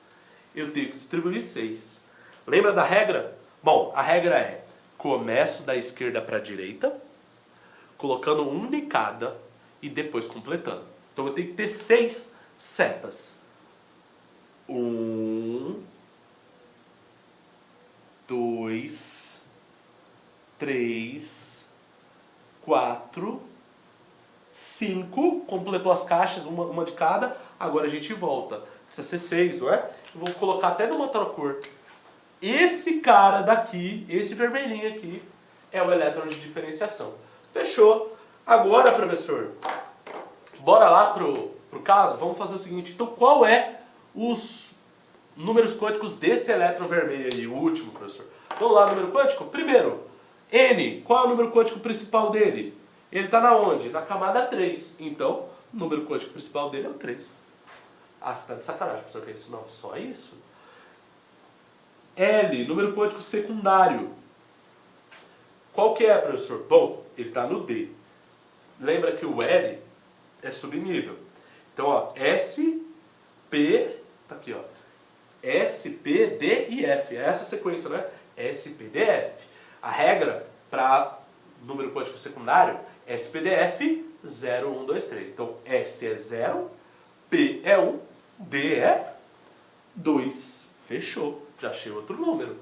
Eu tenho que distribuir 6. Lembra da regra? Bom, a regra é: começo da esquerda para a direita, colocando um em cada e depois completando. Então eu tenho que ter 6 setas. 1, 2, 3, 4, 5. Completou as caixas, uma de cada. Agora a gente volta. Precisa ser 6, não é? Eu vou colocar até numa outra cor. Esse cara daqui, esse vermelhinho aqui, é o elétron de diferenciação. Fechou. Agora, professor, bora lá pro caso? Vamos fazer o seguinte. Então, qual é os números quânticos desse elétron vermelho aí? O último, professor. Vamos lá, número quântico? Primeiro, N. Qual é o número quântico principal dele? Ele está na onde? Na camada 3. Então, o número quântico principal dele é o 3. Ah, você está de sacanagem, professor, que é isso? Não, só isso? L, número quântico secundário. Qual que é, professor? Bom, ele está no D. Lembra que o L é subnível. Então, ó, S, P, tá aqui, ó. S, P, D e F. É essa a sequência, né? S, P, D, F. A regra para número quântico secundário é S, P, D, F, 0, 1, 2, 3. Então, S é 0, P é 1, D é 2. Fechou. Já achei outro número.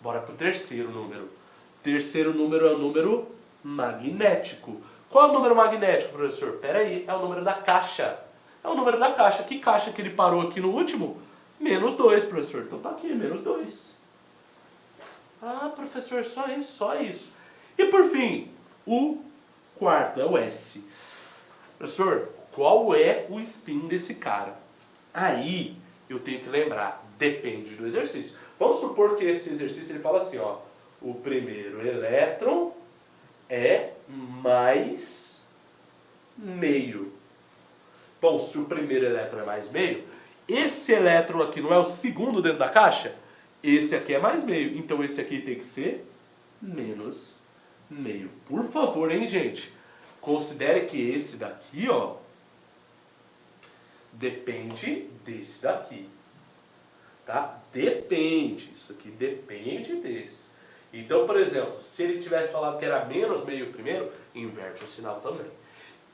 Bora pro terceiro número. Terceiro número é o número magnético. Qual é o número magnético, professor? Pera aí, é o número da caixa. É o número da caixa. Que caixa que ele parou aqui no último? Menos 2, professor. Então tá aqui, menos 2. Ah, professor, só isso, só isso. E por fim, o quarto é o S. Professor, qual é o spin desse cara? Aí eu tenho que lembrar, depende do exercício. Vamos supor que esse exercício ele fala assim, ó. O primeiro elétron é mais meio. Bom, se o primeiro elétron é mais meio, esse elétron aqui não é o segundo dentro da caixa? Esse aqui é mais meio. Então esse aqui tem que ser menos meio. Por favor, hein, gente? Considere que esse daqui, ó, depende desse daqui. Tá? Depende. Isso aqui depende desse. Então, por exemplo, se ele tivesse falado que era menos meio primeiro, inverte o sinal também.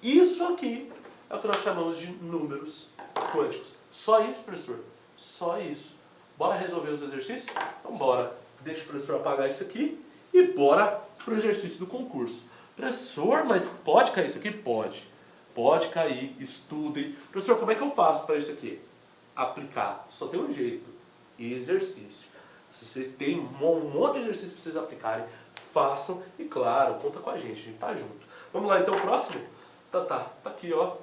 Isso aqui é o que nós chamamos de números quânticos. Só isso, professor? Só isso. Bora resolver os exercícios? Então bora. Deixa o professor apagar isso aqui e bora pro exercício do concurso. Professor, mas pode cair isso aqui? Pode. Pode cair, estudem. Professor, como é que eu faço para isso aqui? Aplicar. Só tem um jeito. Exercício. Vocês têm um monte de exercícios para vocês aplicarem. Façam e, claro, conta com a gente tá junto. Vamos lá, então, o próximo? Tá aqui, ó.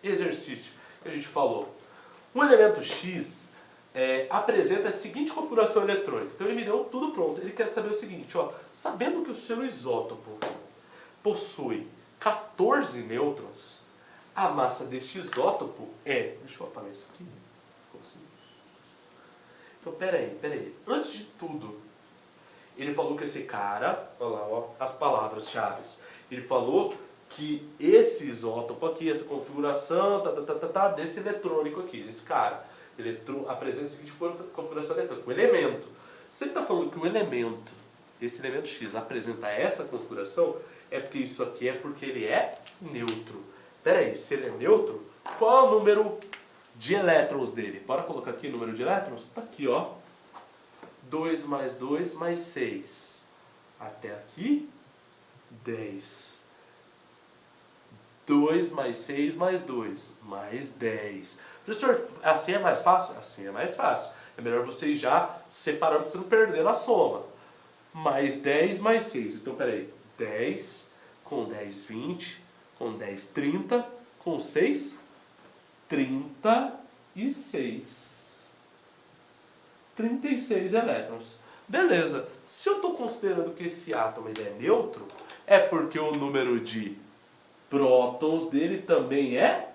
Exercício que a gente falou. Um elemento X apresenta a seguinte configuração eletrônica. Então ele me deu tudo pronto. Ele quer saber o seguinte, ó. Sabendo que o seu isótopo possui 14 nêutrons, a massa deste isótopo é... Deixa eu apagar isso aqui. Então, peraí. Antes de tudo, ele falou que esse cara... Olha lá, ó, as palavras-chave. Ele falou que esse isótopo aqui, essa configuração, desse eletrônico aqui, desse cara, ele apresenta a seguinte configuração eletrônica. O elemento. Se ele está falando que o elemento, esse elemento X, apresenta essa configuração, é porque isso aqui é porque ele é neutro. Peraí, se ele é neutro, qual é o número de elétrons dele? Bora colocar aqui o número de elétrons? Está aqui, ó. 2 mais 2 mais 6. Até aqui, 10. 2 mais 6 mais 2, mais 10. Professor, assim é mais fácil? Assim é mais fácil. É melhor você ir já separando para você não perder na soma. Mais 10 mais 6. Então, peraí. 10 com 10, 20. Com 10, 30. Com 6, 36. 36 elétrons. Beleza. Se eu estou considerando que esse átomo ele é neutro, é porque o número de prótons dele também é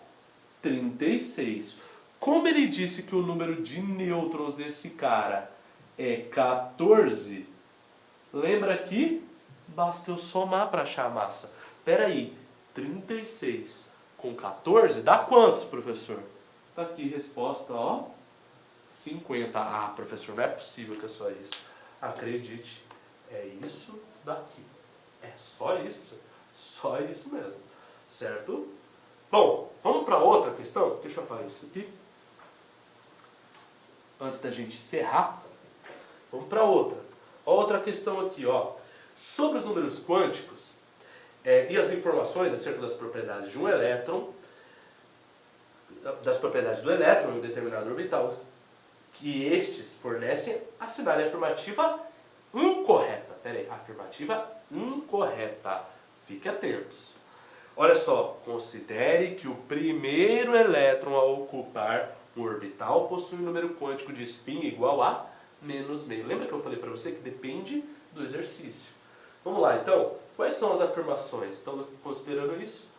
36. Como ele disse que o número de nêutrons desse cara é 14, lembra que basta eu somar para achar a massa. Espera aí, 36 com 14 dá quantos, professor? Está aqui resposta, ó, 50. Ah, professor, não é possível que é só isso. Acredite, é isso daqui. É só isso, professor. Só isso mesmo. Certo? Bom, vamos para outra questão? Deixa eu apagar isso aqui. Antes da gente encerrar, vamos para outra. Outra questão aqui, ó. Sobre os números quânticos e as informações acerca das propriedades de um elétron, das propriedades do elétron em um determinado orbital, que estes fornecem a sinalha afirmativa incorreta. Peraí, afirmativa incorreta. Fique atentos. Olha só, considere que o primeiro elétron a ocupar um orbital possui um número quântico de spin igual a menos meio. Lembra que eu falei para você que depende do exercício? Vamos lá, então. Quais são as afirmações? Estamos considerando isso?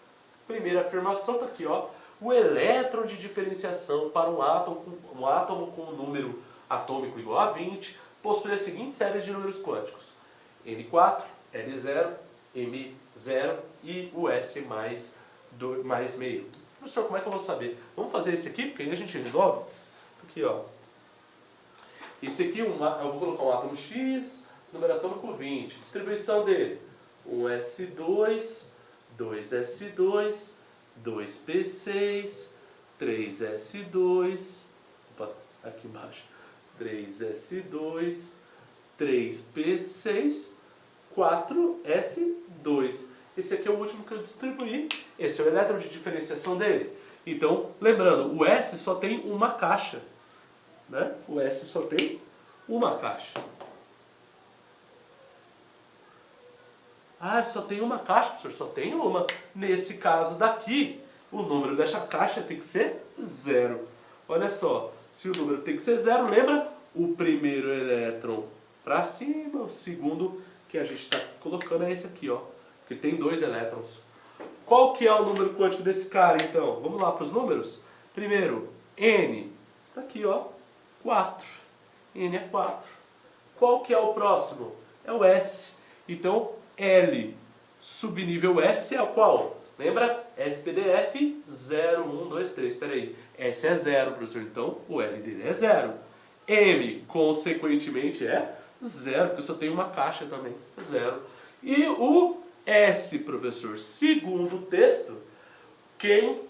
Primeira afirmação está aqui, ó. O elétron de diferenciação para um átomo com um número atômico igual a 20 possui a seguinte série de números quânticos. N4, L0, M0 e o S mais meio. Professor, como é que eu vou saber? Vamos fazer esse aqui, porque aí a gente resolve. Aqui, ó. Esse aqui, eu vou colocar um átomo X, número atômico 20. Distribuição dele. 1s2, 2s2, 2p6, 3s2, opa, aqui embaixo, 3s2, 3p6, 4s2. Esse aqui é o último que eu distribuí. Esse é o elétron de diferenciação dele. Então, lembrando, o S só tem uma caixa. Né? O S só tem uma caixa. Ah, só tem uma caixa, professor, só tem uma. Nesse caso daqui, o número dessa caixa tem que ser 0. Olha só, se o número tem que ser 0, lembra? O primeiro elétron para cima, o segundo que a gente está colocando é esse aqui, ó. Que tem 2 elétrons. Qual que é o número quântico desse cara, então? Vamos lá para os números? Primeiro, N. Tá aqui, ó. 4. N é 4. Qual que é o próximo? É o S. Então, L subnível S é o qual? Lembra? SPDF 0, 1, 2, 3. Espera aí. S é 0, professor. Então, o L dele é 0. M, consequentemente, é 0, porque eu só tenho uma caixa também. 0. E o S, professor, segundo o texto, quem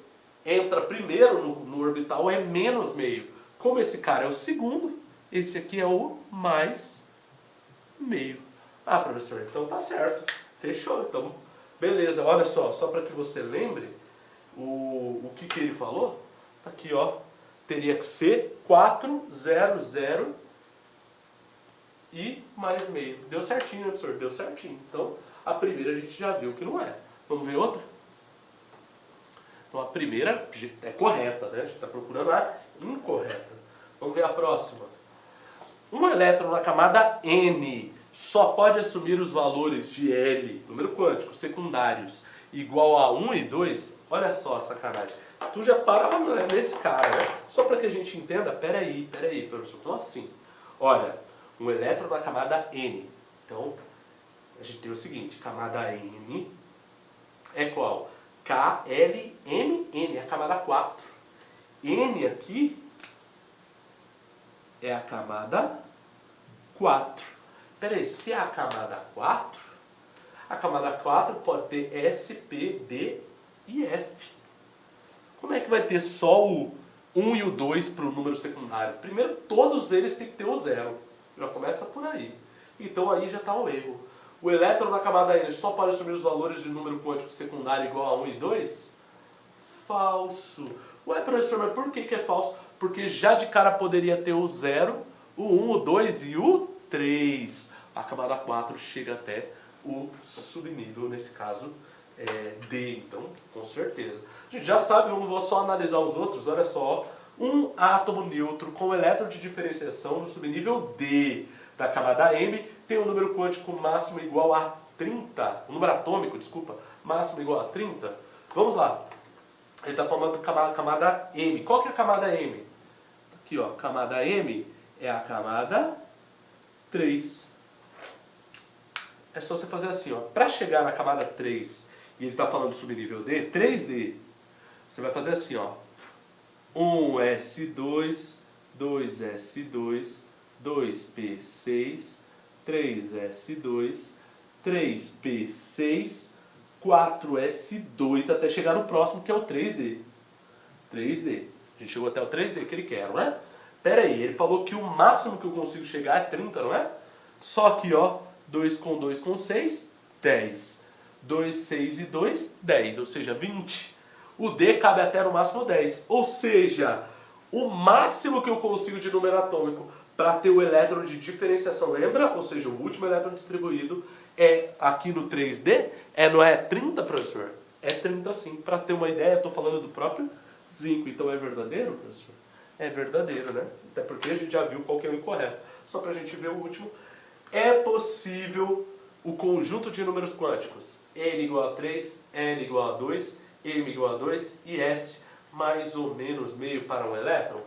entra primeiro no orbital é menos meio. Como esse cara é o segundo, esse aqui é o mais meio. Ah, professor, então tá certo. Fechou, então. Beleza, olha só para que você lembre o que ele falou. Tá aqui, ó. Teria que ser 4, 0, 0 e mais meio. Deu certinho, né, professor? Deu certinho. Então, a primeira a gente já viu que não é. Vamos ver outra? Então, a primeira é correta, né? A gente está procurando a incorreta. Vamos ver a próxima. Um elétron na camada N só pode assumir os valores de L, número quântico, secundários, igual a 1 e 2. Olha só a sacanagem. Tu já para nesse cara, né? Só para que a gente entenda, peraí, professor. Então assim, olha, um elétron na camada N. Então, a gente tem o seguinte, camada N é qual? KLMN, é a camada 4. N aqui é a camada 4. Peraí, se é a camada 4, a camada 4 pode ter S, P, D e F. Como é que vai ter só o 1 e o 2 para o número secundário? Primeiro, todos eles têm que ter o 0. Já começa por aí. Então aí já está o erro. O elétron na camada N só pode assumir os valores de número quântico secundário igual a 1 e 2? Falso. Ué, professor, mas por que é falso? Porque já de cara poderia ter o 0, o 1, o 2 e o 3. A camada 4 chega até o subnível, nesse caso D, então com certeza. A gente já sabe, vou só analisar os outros, olha só. Um átomo neutro com elétron de diferenciação no subnível D da camada M tem um número quântico máximo igual a 30, o número atômico, desculpa, máximo igual a 30. Vamos lá. Ele está falando da camada M. Qual que é a camada M? Aqui, ó, camada M é a camada 3. É só você fazer assim, ó. Para chegar na camada 3, e ele está falando do subnível D, 3D, você vai fazer assim, ó. 1s2, 2s2, 2p6, 3s2, 3p6, 4s2, até chegar no próximo, que é o 3D. 3D. A gente chegou até o 3D que ele quer, não é? Pera aí, ele falou que o máximo que eu consigo chegar é 30, não é? Só que, ó, 2 com 6, 10. 2, 6 e 2, 10, ou seja, 20. O D cabe até no máximo 10. Ou seja, o máximo que eu consigo de número atômico para ter o elétron de diferenciação, lembra? Ou seja, o último elétron distribuído é aqui no 3D, não é 30, professor? É 30 sim. Para ter uma ideia, eu estou falando do próprio zinco. Então é verdadeiro, professor? É verdadeiro, né? Até porque a gente já viu qual que é o incorreto. Só para a gente ver o último. É possível o conjunto de números quânticos N igual a 3, N igual a 2, M igual a 2 e S mais ou menos meio para um elétron?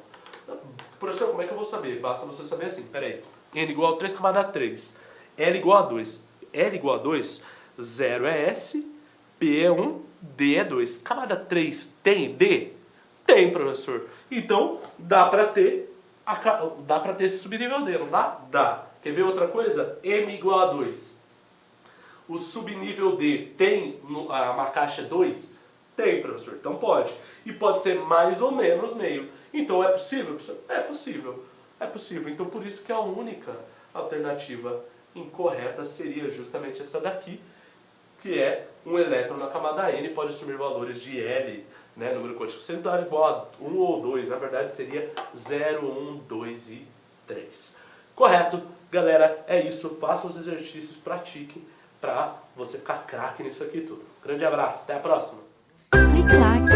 Professor, como é que eu vou saber? Basta você saber assim, peraí. N igual a 3, camada 3. L igual a 2. L igual a 2, 0 é S, P é 1, D é 2. Camada 3 tem D? Tem, professor. Então, dá para ter esse subnível D, não dá? Dá. Quer ver outra coisa? M igual a 2. O subnível D tem uma caixa 2? Tem, professor. Então pode. E pode ser mais ou menos meio. Então é possível, professor? É possível. É possível. Então por isso que a única alternativa incorreta seria justamente essa daqui, que é um elétron na camada N pode assumir valores de L, né, número quântico central igual a 1 ou 2. Na verdade seria 0, 1, 2 e 3. Correto? Galera, é isso. Façam os exercícios, pratiquem para você ficar craque nisso aqui tudo. Grande abraço. Até a próxima. Clique like.